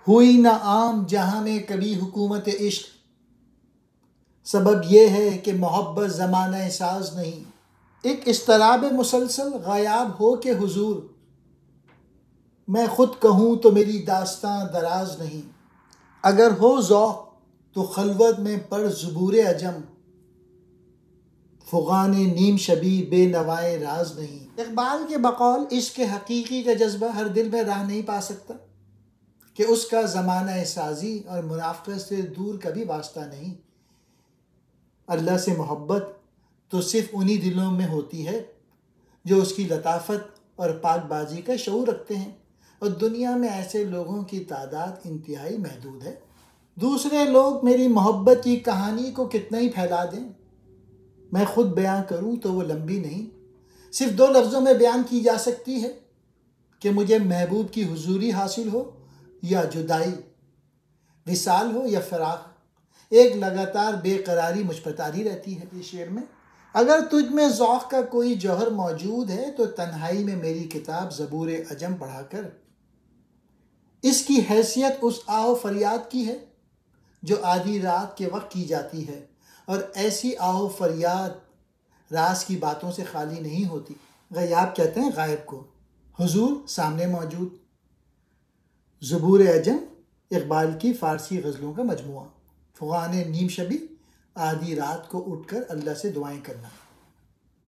ہوئی نہ عام جہاں میں کبھی حکومت عشق، سبب یہ ہے کہ محبت زمانہ ساز نہیں۔ ایک اضطراب مسلسل غیاب ہو کے حضور، میں خود کہوں تو میری داستاں دراز نہیں۔ اگر ہو ذوق تو خلوت میں پڑھ زبور عجم، فغان نیم شبی بے نوائے راز نہیں۔ اقبال کے بقول عشق حقیقی کا جذبہ ہر دل میں راہ نہیں پا سکتا، کہ اس کا زمانہ سازی اور منافقت سے دور کبھی واسطہ نہیں۔ اللہ سے محبت تو صرف انہی دلوں میں ہوتی ہے جو اس کی لطافت اور پاک بازی کا شعور رکھتے ہیں، اور دنیا میں ایسے لوگوں کی تعداد انتہائی محدود ہے۔ دوسرے لوگ میری محبت کی کہانی کو کتنا ہی پھیلا دیں، میں خود بیان کروں تو وہ لمبی نہیں، صرف 2 لفظوں میں بیان کی جا سکتی ہے کہ مجھے محبوب کی حضوری حاصل ہو یا جدائی، وصال ہو یا فراق، ایک لگاتار بے قراری مجھ پر طاری رہتی ہے۔ اس شعر میں اگر تجھ میں ذوق کا کوئی جوہر موجود ہے تو تنہائی میں میری کتاب زبور عجم پڑھا کر۔ اس کی حیثیت اس آہ و فریاد کی ہے جو آدھی رات کے وقت کی جاتی ہے، اور ایسی آہ و فریاد راز کی باتوں سے خالی نہیں ہوتی۔ غیاب کہتے ہیں غائب کو، حضور سامنے موجود۔ زبور عجم اقبال کی فارسی غزلوں کا مجموعہ۔ فغان نیم شبی، آدھی رات کو اٹھ کر اللہ سے دعائیں کرنا۔